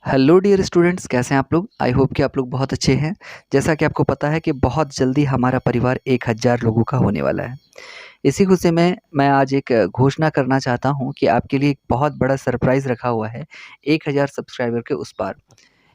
Hello dear students, कैसे हैं आप लोग। आई होप कि आप लोग बहुत अच्छे हैं। जैसा कि आपको पता है कि बहुत जल्दी हमारा परिवार 1000 लोगों का होने वाला है। इसी खुशी में मैं आज एक घोषणा करना चाहता हूं कि आपके लिए एक बहुत बड़ा सरप्राइज़ रखा हुआ है 1000 सब्सक्राइबर के उस पार।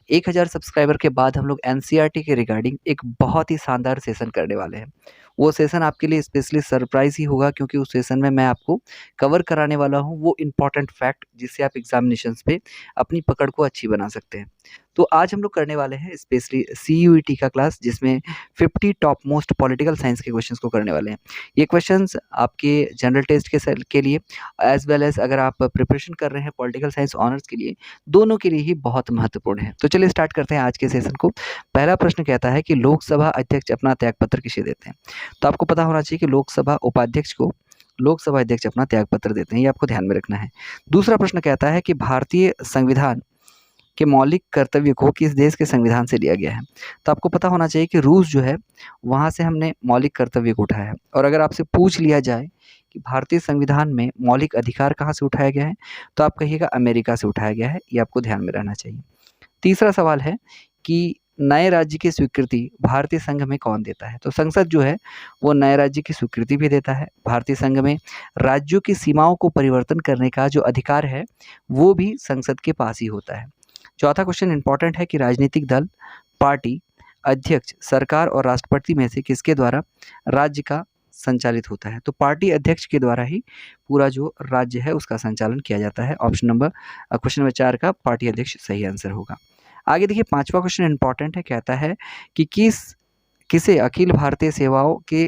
1000 सब्सक्राइबर के बाद हम लोग एनसीईआरटी के रिगार्डिंग एक बहुत ही शानदार सेशन करने वाले हैं। वो सेशन आपके लिए स्पेशली सरप्राइज़ ही होगा, क्योंकि उस सेशन में मैं आपको कवर कराने वाला हूँ वो इम्पोर्टेंट फैक्ट जिससे आप एग्ज़ामिनेशंस पे अपनी पकड़ को अच्छी बना सकते हैं। तो आज हम लोग करने वाले हैं स्पेशली सीयूईटी का क्लास, जिसमें 50 टॉप मोस्ट पॉलिटिकल साइंस के क्वेश्चंस को करने वाले हैं। ये क्वेश्चंस आपके जनरल टेस्ट के सेल के लिए एज़ वेल एज़ अगर आप प्रिपरेशन कर रहे हैं पॉलिटिकल साइंस ऑनर्स के लिए, दोनों के लिए ही बहुत महत्वपूर्ण है। तो चलिए स्टार्ट करते हैं आज के सेशन को। पहला प्रश्न कहता है कि लोकसभा अध्यक्ष अपना त्यागपत्र किसे देते हैं। तो आपको पता होना चाहिए कि लोकसभा उपाध्यक्ष को लोकसभा अध्यक्ष अपना त्यागपत्र देते हैं, ये आपको ध्यान में रखना है। दूसरा प्रश्न कहता है कि भारतीय संविधान के मौलिक कर्तव्य को किस देश के संविधान से लिया गया है। तो आपको पता होना चाहिए कि रूस जो है, वहाँ से हमने मौलिक कर्तव्य को उठाया है। और अगर आपसे पूछ लिया जाए कि भारतीय संविधान में मौलिक अधिकार कहाँ से उठाया गया है, तो आप कहिएगा अमेरिका से उठाया गया है। ये आपको ध्यान में रहना चाहिए। तीसरा सवाल है कि नए राज्य की स्वीकृति भारतीय संघ में कौन देता है। तो संसद जो है वो नए राज्य की स्वीकृति भी देता है। भारतीय संघ में राज्यों की सीमाओं को परिवर्तन करने का जो अधिकार है वो भी संसद के पास ही होता है। चौथा क्वेश्चन इंपॉर्टेंट है कि राजनीतिक दल, पार्टी, अध्यक्ष, सरकार और राष्ट्रपति में से किसके द्वारा राज्य का संचालित होता है। तो पार्टी अध्यक्ष के द्वारा ही पूरा जो राज्य है उसका संचालन किया जाता है। क्वेश्चन नंबर 4 का पार्टी अध्यक्ष सही आंसर होगा। आगे देखिए, पांचवा क्वेश्चन इंपॉर्टेंट है। कहता है कि किसे अखिल भारतीय सेवाओं के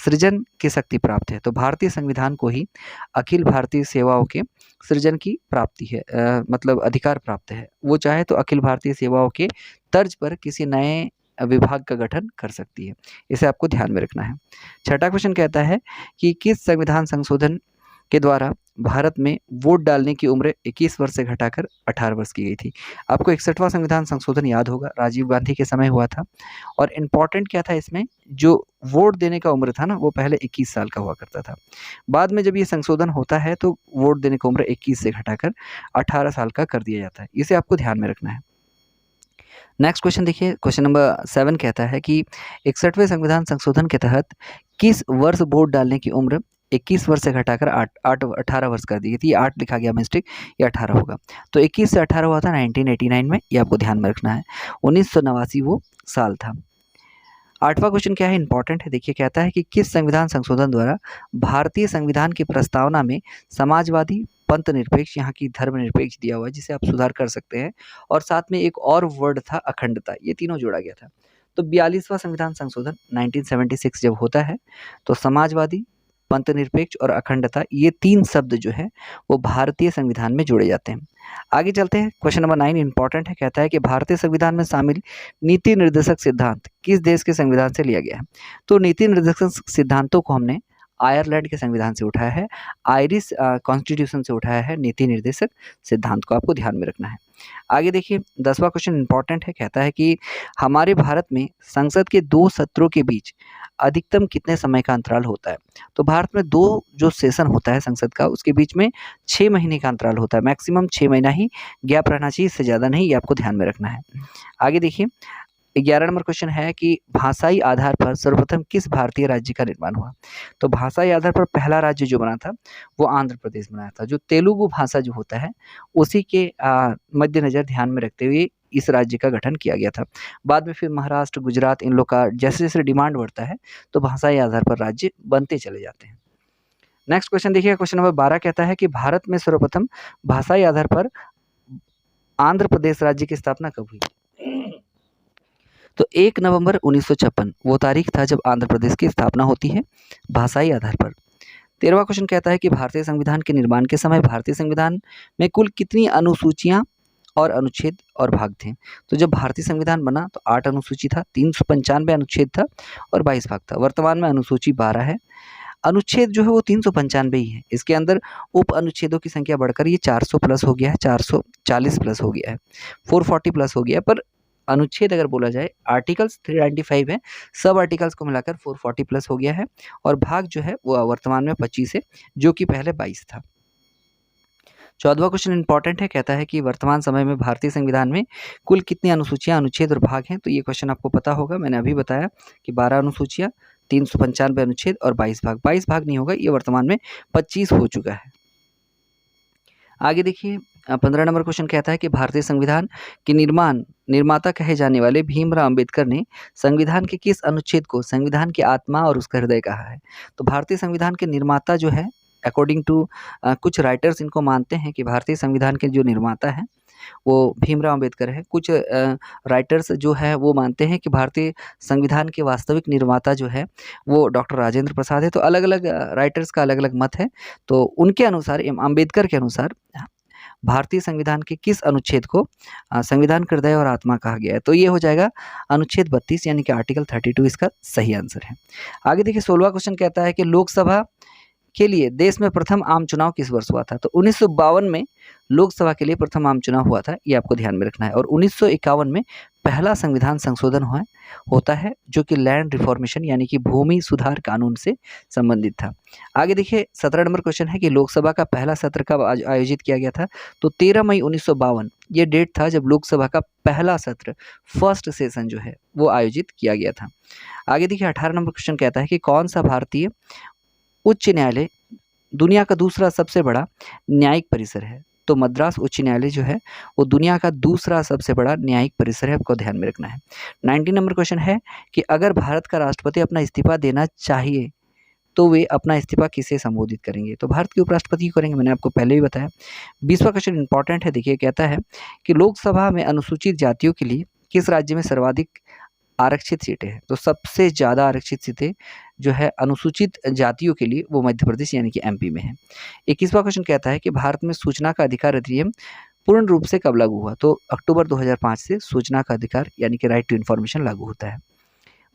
सृजन की शक्ति प्राप्त है। तो भारतीय संविधान को ही अखिल भारतीय सेवाओं के सृजन की प्राप्ति है, मतलब अधिकार प्राप्त है। वो चाहे तो अखिल भारतीय सेवाओं के तर्ज पर किसी नए विभाग का गठन कर सकती है। इसे आपको ध्यान में रखना है। छठा क्वेश्चन कहता है कि किस संविधान संशोधन के द्वारा भारत में वोट डालने की उम्र 21 वर्ष से घटाकर 18 वर्ष की गई थी। आपको 61वां संविधान संशोधन याद होगा, राजीव गांधी के समय हुआ था। और इम्पॉर्टेंट क्या था इसमें, जो वोट देने का उम्र था ना, वो पहले 21 साल का हुआ करता था। बाद में जब ये संशोधन होता है तो वोट देने की उम्र 21 से घटाकर 18 साल का कर दिया जाता है। इसे आपको ध्यान में रखना है। नेक्स्ट क्वेश्चन देखिए, क्वेश्चन नंबर 7 कहता है कि 61वें संविधान संशोधन के तहत किस वर्ष वोट डालने की उम्र 21 वर्ष से घटाकर 18 वर्ष कर दी गई थी। 8 लिखा गया मिस्टेक, ये 18 होगा। तो 21 से 18 हुआ था 1989 में, ये आपको ध्यान में रखना है। 1989 वो साल था। आठवां क्वेश्चन क्या है, इंपॉर्टेंट है। देखिए, कहता है कि किस संविधान संशोधन द्वारा भारतीय संविधान की प्रस्तावना में समाजवादी, पंथ निरपेक्ष, यहाँ की धर्मनिरपेक्ष दिया हुआ है, जिसे आप सुधार कर सकते हैं। और साथ में एक और वर्ड था अखंडता, ये तीनों जोड़ा गया था। तो 42वां संविधान संशोधन 1976 जब होता है तो समाजवादी, पंथ निरपेक्ष और अखंडता, ये 3 शब्द जो है वो भारतीय संविधान में जोड़े जाते हैं। आगे चलते हैं, क्वेश्चन नंबर 9 इंपॉर्टेंट है। कहता है कि भारतीय संविधान में शामिल नीति निर्देशक सिद्धांत किस देश के संविधान से लिया गया है। तो नीति निर्देशक सिद्धांतों को हमने आयरलैंड के संविधान से उठाया है, आयरिश कॉन्स्टिट्यूशन से उठाया है नीति निर्देशक सिद्धांत को, आपको ध्यान में रखना है। आगे देखिए, 10वां क्वेश्चन इंपॉर्टेंट है। कहता है कि हमारे भारत में संसद के 2 सत्रों के बीच अधिकतम कितने समय का अंतराल होता है। तो भारत में 2 जो सेशन होता है संसद का, उसके बीच में 6 महीने का अंतराल होता है। मैक्सिमम 6 महीना ही गैप रहना चाहिए, इससे ज़्यादा नहीं, ये आपको ध्यान में रखना है। आगे देखिए, 11 नंबर क्वेश्चन है कि भाषाई आधार पर सर्वप्रथम किस भारतीय राज्य का निर्माण हुआ। तो भाषाई आधार पर पहला राज्य जो बना था वो आंध्र प्रदेश बनाया था। जो तेलुगु भाषा जो होता है उसी के मद्देनजर ध्यान में रखते हुए इस राज्य का गठन किया गया था। बाद में फिर महाराष्ट्र, गुजरात, इन लोग का जैसे जैसे डिमांड बढ़ता है तो भाषाई आधार पर राज्य बनते चले जाते हैं। नेक्स्ट क्वेश्चन देखिए, क्वेश्चन नंबर 12 कहता है कि भारत में सर्वप्रथम भाषाई आधार पर आंध्र प्रदेश राज्य की स्थापना कब हुई। तो 1 नवंबर 1956 वो तारीख था जब आंध्र प्रदेश की स्थापना होती है भाषाई आधार पर। 13वां क्वेश्चन कहता है कि भारतीय संविधान के निर्माण के समय भारतीय संविधान में कुल कितनी अनुसूचियां और अनुच्छेद और भाग थे। तो जब भारतीय संविधान बना तो 8 अनुसूची था, 395 अनुच्छेद था और 22 भाग था। वर्तमान में अनुसूची 12 है। अनुच्छेद जो है वो 395 ही है। इसके अंदर उप अनुच्छेदों की संख्या बढ़कर ये 400 प्लस हो गया है, 440 प्लस हो गया है, 440 प्लस हो गया है। पर अनुच्छेद अगर बोला जाए, आर्टिकल्स 395 है, सब आर्टिकल्स को मिलाकर 440 प्लस हो गया है। और भाग जो है वो वर्तमान में 25 है, जो कि पहले 22 था। 14वां क्वेश्चन इंपॉर्टेंट है, कहता है कि वर्तमान समय में भारतीय संविधान में कुल कितनी अनुसूचियां, अनुच्छेद और भाग हैं। तो ये क्वेश्चन आपको पता होगा, मैंने अभी बताया कि 12 अनुसूचियां, 395 अनुच्छेद और 22 भाग। 22 भाग नहीं होगा, ये वर्तमान में 25 हो चुका है। आगे देखिए 15 नंबर क्वेश्चन कहता है कि भारतीय संविधान के निर्माता कहे जाने वाले भीमराव अंबेडकर ने संविधान के किस अनुच्छेद को संविधान की आत्मा और उसका हृदय कहा है। तो भारतीय संविधान के निर्माता जो है, अकॉर्डिंग टू कुछ राइटर्स इनको मानते हैं कि भारतीय संविधान के जो निर्माता हैं वो भीमराव अंबेडकर है। कुछ राइटर्स जो है वो मानते हैं कि भारतीय संविधान के वास्तविक निर्माता जो है वो डॉक्टर राजेंद्र प्रसाद है। तो अलग अलग राइटर्स का अलग अलग मत है। तो उनके अनुसार, अंबेडकर के अनुसार, भारतीय संविधान के किस अनुच्छेद को संविधान का हृदय और आत्मा कहा गया है। तो ये हो जाएगा अनुच्छेद 32 यानी कि आर्टिकल 32 इसका सही आंसर है। आगे देखिए 16वां क्वेश्चन कहता है कि लोकसभा के लिए देश में प्रथम आम चुनाव किस वर्ष हुआ था। तो 1952 में लोकसभा के लिए प्रथम आम चुनाव हुआ था, ये आपको ध्यान में रखना है। और 1951 में पहला संविधान संशोधन होता है जो कि लैंड रिफॉर्मेशन यानी कि भूमि सुधार कानून से संबंधित था। आगे देखिए 17 नंबर क्वेश्चन है कि लोकसभा का पहला सत्र कब आयोजित किया गया था। तो 13 मई 1952 ये डेट था जब लोकसभा का पहला सत्र, फर्स्ट सेशन जो है वो आयोजित किया गया था। आगे देखिए 18 नंबर क्वेश्चन कहता है कि कौन सा भारतीय उच्च न्यायालय दुनिया का दूसरा सबसे बड़ा न्यायिक परिसर है। तो मद्रास उच्च न्यायालय जो है वो दुनिया का दूसरा सबसे बड़ा न्यायिक परिसर है, आपको ध्यान में रखना है। 19 नंबर क्वेश्चन है कि अगर भारत का राष्ट्रपति अपना इस्तीफा देना चाहिए तो वे अपना इस्तीफा किसे संबोधित करेंगे। तो भारत के उपराष्ट्रपति को करेंगे, मैंने आपको पहले ही बताया। 20वां क्वेश्चन इंपॉर्टेंट है, देखिए कहता है कि लोकसभा में अनुसूचित जातियों के लिए किस राज्य में सर्वाधिक आरक्षित सीटें हैं। तो सबसे ज़्यादा आरक्षित सीटें जो है अनुसूचित जातियों के लिए वो मध्य प्रदेश यानी कि एमपी में है। 21वां क्वेश्चन कहता है कि भारत में सूचना का अधिकार अधिनियम पूर्ण रूप से कब लागू हुआ। तो अक्टूबर 2005 से सूचना का अधिकार यानी कि राइट टू इन्फॉर्मेशन लागू होता है।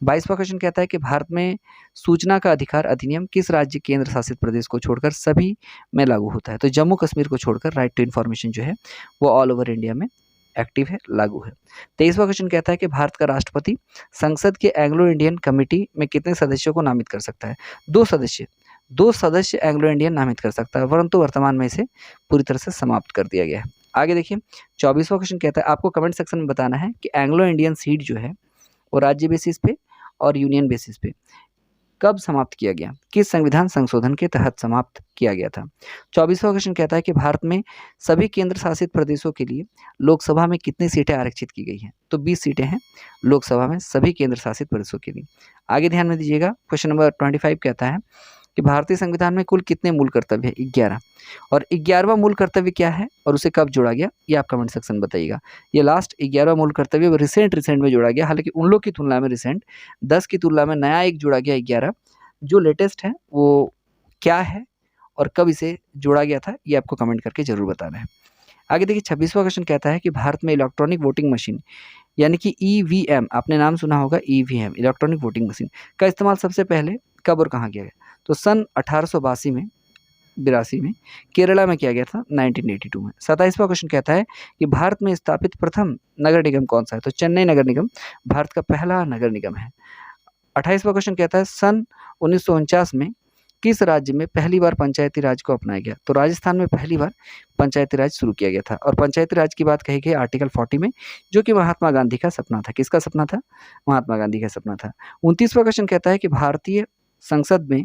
22वां क्वेश्चन कहता है कि भारत में सूचना का अधिकार अधिनियम किस राज्य केंद्र शासित प्रदेश को छोड़कर सभी में लागू होता है। तो जम्मू कश्मीर को छोड़कर राइट टू इन्फॉर्मेशन जो है वो ऑल ओवर इंडिया में एक्टिव है, लागू है। 23वां क्वेश्चन कहता है कि भारत का राष्ट्रपति संसद के एंग्लो इंडियन कमेटी में कितने सदस्यों को नामित कर सकता है। 2 सदस्य एंग्लो इंडियन नामित कर सकता है, परंतु वर्तमान में इसे पूरी तरह से समाप्त कर दिया गया है। आगे देखिए 24वां क्वेश्चन कहता है, आपको कमेंट सेक्शन में बताना है कि एंग्लो इंडियन सीट जो है वो राज्य बेसिस पे और यूनियन बेसिस पे कब समाप्त किया गया, किस संविधान संशोधन के तहत समाप्त किया गया था। 24वां क्वेश्चन कहता है कि भारत में सभी केंद्र शासित प्रदेशों के लिए लोकसभा में कितनी सीटें आरक्षित की गई हैं। तो 20 सीटें हैं लोकसभा में सभी केंद्र शासित प्रदेशों के लिए। आगे ध्यान में दीजिएगा, क्वेश्चन नंबर 25 कहता है कि भारतीय संविधान में कुल कितने मूल कर्तव्य है। 11। और 11वां मूल कर्तव्य क्या है और उसे कब जोड़ा गया, ये आप कमेंट सेक्शन में बताइएगा। ये लास्ट 11वां मूल कर्तव्य रिसेंट में जोड़ा गया, हालांकि उन लोग की तुलना में रिसेंट 10 की तुलना में नया एक जोड़ा गया 11। जो लेटेस्ट है वो क्या है और कब इसे जोड़ा गया था, ये आपको कमेंट करके जरूर बताना है। आगे देखिए 26वां क्वेश्चन कहता है कि भारत में इलेक्ट्रॉनिक वोटिंग मशीन यानी कि ईवीएम, आपने नाम सुना होगा ईवीएम, इलेक्ट्रॉनिक वोटिंग मशीन का इस्तेमाल सबसे पहले कब और कहाँ किया गया। तो सन 1882 में केरला में किया गया था 1982 में। 27वां क्वेश्चन कहता है कि भारत में स्थापित प्रथम नगर निगम कौन सा है। तो चेन्नई नगर निगम भारत का पहला नगर निगम है। 28वां क्वेश्चन कहता है सन 1949 में किस राज्य में पहली बार पंचायती राज को अपनाया गया। तो राजस्थान में पहली बार पंचायती राज शुरू किया गया था। और पंचायती राज की बात कही गई आर्टिकल 40 में, जो कि महात्मा गांधी का सपना था। किसका सपना था, महात्मा गांधी का सपना था। 29वां क्वेश्चन कहता है कि भारतीय संसद में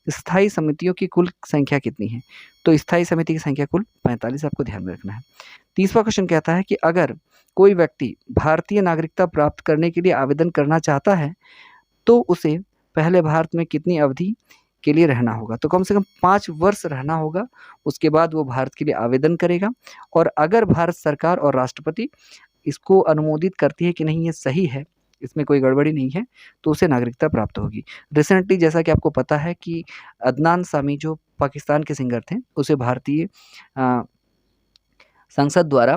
स्थायी समितियों की कुल संख्या कितनी है। तो स्थायी समिति की संख्या कुल 45, आपको ध्यान में रखना है। 30वां क्वेश्चन कहता है कि अगर कोई व्यक्ति भारतीय नागरिकता प्राप्त करने के लिए आवेदन करना चाहता है तो उसे पहले भारत में कितनी अवधि के लिए रहना होगा। तो कम से कम 5 वर्ष रहना होगा, उसके बाद वो भारत के लिए आवेदन करेगा। और अगर भारत सरकार और राष्ट्रपति इसको अनुमोदित करती है कि नहीं ये सही है, इसमें कोई गड़बड़ी नहीं है, तो उसे नागरिकता प्राप्त होगी। रिसेंटली जैसा कि आपको पता है कि अदनान सामी जो पाकिस्तान के सिंगर थे, उसे भारतीय संसद द्वारा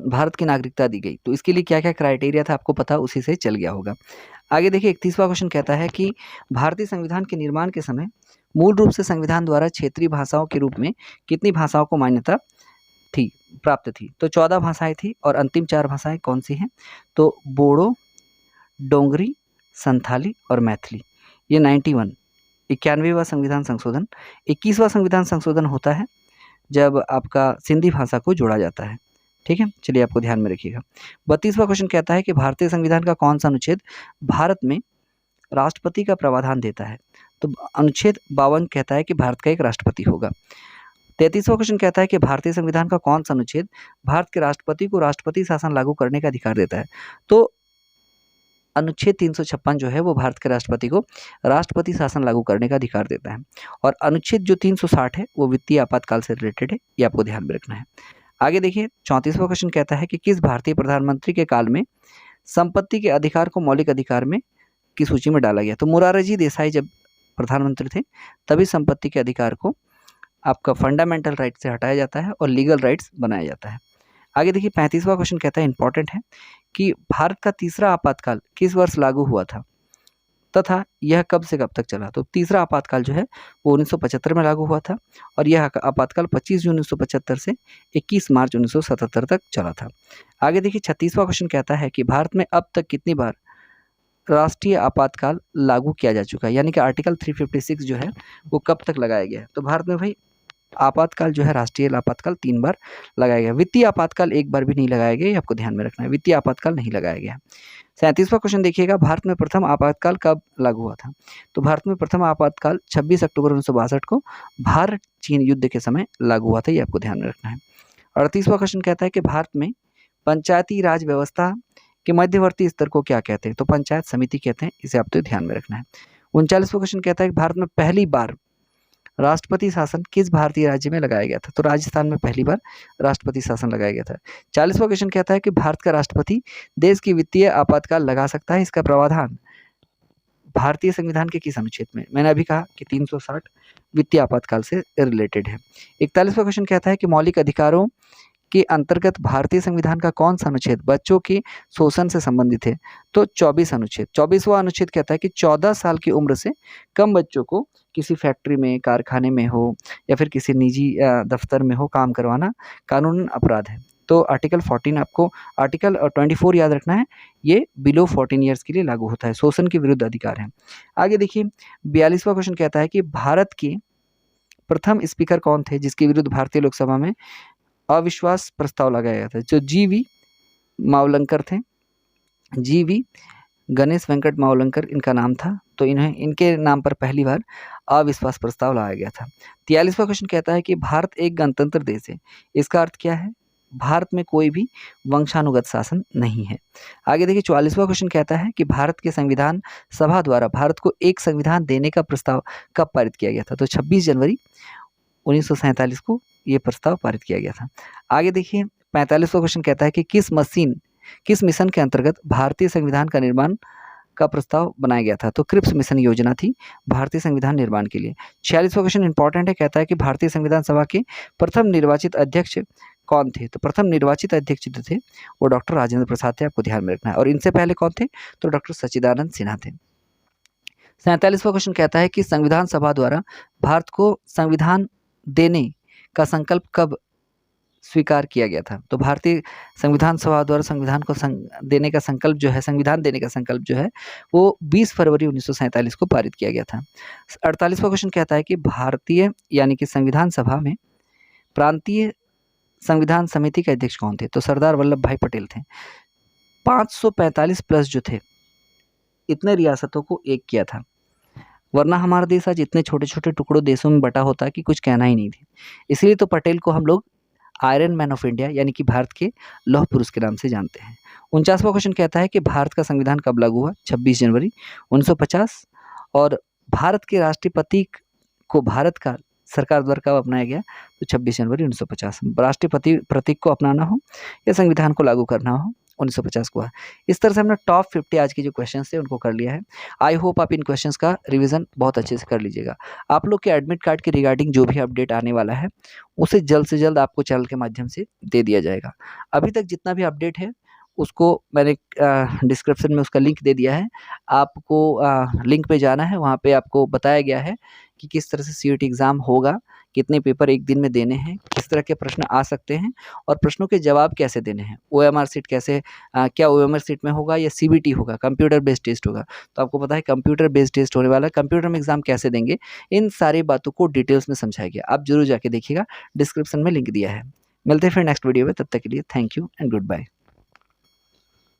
भारत की नागरिकता दी गई। तो इसके लिए क्या क्या क्राइटेरिया था आपको पता, उसी से चल गया होगा। आगे देखिए 31वां क्वेश्चन कहता है कि भारतीय संविधान के निर्माण के समय मूल रूप से संविधान द्वारा क्षेत्रीय भाषाओं के रूप में कितनी भाषाओं को मान्यता प्राप्त थी। तो 14 भाषाएं थी और अंतिम 4 भाषाएं कौन सी हैं। तो बोडो, डोंगरी, संथाली और मैथिली। ये 91वां संविधान संशोधन। 21वां संविधान संशोधन होता है जब आपका सिंधी भाषा को जोड़ा जाता है। ठीक है, चलिए आपको ध्यान में रखिएगा। 32वां क्वेश्चन कहता है कि भारतीय संविधान का कौन सा अनुच्छेद भारत में राष्ट्रपति का प्रावधान देता है? तो अनुच्छेद 52 कहता है कि भारत का एक राष्ट्रपति होगा। 33वां क्वेश्चन कहता है कि भारतीय संविधान का कौन सा अनुच्छेद भारत के राष्ट्रपति को राष्ट्रपति शासन लागू करने का अधिकार देता है? तो अनुच्छेद 356 जो है वो भारत के राष्ट्रपति को राष्ट्रपति शासन लागू करने का अधिकार देता है। और अनुच्छेद जो 360 है वो वित्तीय आपातकाल से रिलेटेड है, ये आपको ध्यान में रखना है। आगे देखिए 34वां क्वेश्चन कहता है कि किस भारतीय प्रधानमंत्री के काल में संपत्ति के अधिकार को मौलिक अधिकार में की सूची में डाला गया? तो मोरारजी देसाई जब प्रधानमंत्री थे तभी संपत्ति के अधिकार को आपका फंडामेंटल राइट से हटाया जाता है और लीगल राइट्स बनाया जाता है। आगे देखिए 35वां क्वेश्चन कहता है, इंपॉर्टेंट है, कि भारत का तीसरा आपातकाल किस वर्ष लागू हुआ था तथा यह कब से कब तक चला? तो तीसरा आपातकाल जो है वो 1975 में लागू हुआ था और यह आपातकाल 25 जून 1975 से 21 मार्च 1977 तक चला था। आगे देखिए 36वां क्वेश्चन कहता है कि भारत में अब तक कितनी बार राष्ट्रीय आपातकाल लागू किया जा चुका है, यानी कि आर्टिकल 356 जो है वो कब तक लगाया गया है? तो भारत में भाई आपातकाल जो है राष्ट्रीय आपातकाल 3 बार लगाया गया। वित्तीय आपातकाल एक बार भी नहीं लगाया गया, ये आपको ध्यान में रखना है, वित्तीय आपातकाल नहीं लगाया गया। 37वां क्वेश्चन देखिएगा, भारत में प्रथम आपातकाल कब लागू हुआ था? तो भारत में प्रथम आपातकाल 26 अक्टूबर 1962 को भारत चीन युद्ध के समय लागू हुआ था, ये आपको ध्यान में रखना है। 38वां क्वेश्चन कहता है कि भारत में पंचायती राज व्यवस्था के मध्यवर्ती स्तर को क्या कहते हैं? तो पंचायत समिति कहते हैं, इसे आपको ध्यान में रखना है। 39वां क्वेश्चन कहता है कि भारत में पहली बार राष्ट्रपति शासन किस भारतीय राज्य में लगाया गया था? तो राजस्थान में पहली बार राष्ट्रपति शासन लगाया गया था। 40वां क्वेश्चन कहता है कि भारत का राष्ट्रपति देश की वित्तीय आपातकाल लगा सकता है, इसका प्रावधान भारतीय संविधान के किस अनुच्छेद में? मैंने अभी कहा कि 360 वित्तीय आपातकाल से रिलेटेड है। 41वां क्वेश्चन कहता है कि मौलिक अधिकारों के अंतर्गत भारतीय संविधान का कौन सा अनुच्छेद बच्चों के शोषण से संबंधित है? तो 24 अनुच्छेद। 24वां अनुच्छेद कहता है कि 14 साल की उम्र से कम बच्चों को किसी फैक्ट्री में, कारखाने में हो या फिर किसी निजी दफ्तर में हो काम करवाना कानूनन अपराध है। तो आर्टिकल 14 आपको आर्टिकल 24 याद रखना है, ये बिलो 14 ईयर्स के लिए लागू होता है, शोषण के विरुद्ध अधिकार है। आगे देखिए 42वां क्वेश्चन कहता है कि भारत के प्रथम स्पीकर कौन थे जिसके विरुद्ध भारतीय लोकसभा में अविश्वास प्रस्ताव लगाया गया था? जो जी.वी. मावलंकर थे, जी.वी. गणेश वेंकट मावलंकर इनका नाम था, तो इनके नाम पर पहली बार अविश्वास प्रस्ताव लाया गया था। 43वां क्वेश्चन कहता है कि भारत एक गणतंत्र देश है, इसका अर्थ क्या है? भारत में कोई भी वंशानुगत शासन नहीं है। आगे देखिए 44वां क्वेश्चन कहता है कि भारत के संविधान सभा द्वारा भारत को एक संविधान देने का प्रस्ताव कब पारित किया गया था? तो 26 जनवरी 1947 को ये प्रस्ताव पारित किया गया था। आगे देखिए 45वां क्वेश्चन कहता है कि किस मिशन के अंतर्गत भारतीय संविधान का निर्माण का प्रस्ताव बनाया गया था? तो क्रिप्स मिशन योजना थी भारतीय संविधान निर्माण के लिए। 46वां क्वेश्चन इंपॉर्टेंट है, कहता है कि भारतीय संविधान सभा के प्रथम निर्वाचित अध्यक्ष कौन थे? तो प्रथम निर्वाचित अध्यक्ष जो थे वो डॉक्टर राजेंद्र प्रसाद थे, आपको ध्यान में रखना है। और इनसे पहले कौन थे? तो डॉक्टर सच्चिदानंद सिन्हा थे। 47वां क्वेश्चन कहता है कि संविधान सभा द्वारा भारत को संविधान देने का संकल्प कब स्वीकार किया गया था? तो भारतीय संविधान सभा द्वारा संविधान को देने का संकल्प जो है, संविधान देने का संकल्प जो है वो 20 फरवरी 1947 को पारित किया गया था। 48वां क्वेश्चन कहता है कि भारतीय यानी कि संविधान सभा में प्रांतीय संविधान समिति के अध्यक्ष कौन थे? तो सरदार वल्लभ भाई पटेल थे। 545 प्लस जो थे, इतने रियासतों को एक किया था, वरना हमारा देश आज इतने छोटे छोटे टुकड़ों देशों में बटा होता कि कुछ कहना ही नहीं थी। इसलिए तो पटेल को हम लोग आयरन मैन ऑफ इंडिया यानी कि भारत के लौह पुरुष के नाम से जानते हैं। 49वां क्वेश्चन कहता है कि भारत का संविधान कब लागू हुआ? 26 जनवरी 1950। और भारत के राष्ट्रीय प्रतीक को भारत का सरकार द्वारा कब अपनाया गया? तो 26 जनवरी 1950। राष्ट्रीय प्रतीक को अपनाना हो या संविधान को लागू करना हो 1950 को है। इस तरह से हमने टॉप 50 आज के जो क्वेश्चन थे उनको कर लिया है। आई होप आप इन क्वेश्चंस का रिवीजन बहुत अच्छे से कर लीजिएगा। आप लोग के एडमिट कार्ड के रिगार्डिंग जो भी अपडेट आने वाला है उसे जल्द से जल्द आपको चैनल के माध्यम से दे दिया जाएगा। अभी तक जितना भी अपडेट है उसको मैंने डिस्क्रिप्शन में उसका लिंक दे दिया है। आपको लिंक पे जाना है, वहाँ पे आपको बताया गया है कि किस तरह से सीयूईटी एग्ज़ाम होगा, कितने पेपर एक दिन में देने हैं, किस तरह के प्रश्न आ सकते हैं और प्रश्नों के जवाब कैसे देने हैं। ओएमआर शीट कैसे क्या ओएमआर शीट में होगा या सीबीटी होगा, कंप्यूटर बेस्ड टेस्ट होगा। तो आपको पता है कंप्यूटर बेस्ड टेस्ट होने वाला है, कंप्यूटर में एग्ज़ाम कैसे देंगे, इन सारी बातों को डिटेल्स में समझाया गया। आप ज़रूर जाके देखिएगा, डिस्क्रिप्शन में लिंक दिया है। मिलते हैं फिर नेक्स्ट वीडियो में, तब तक के लिए thank you and good bye.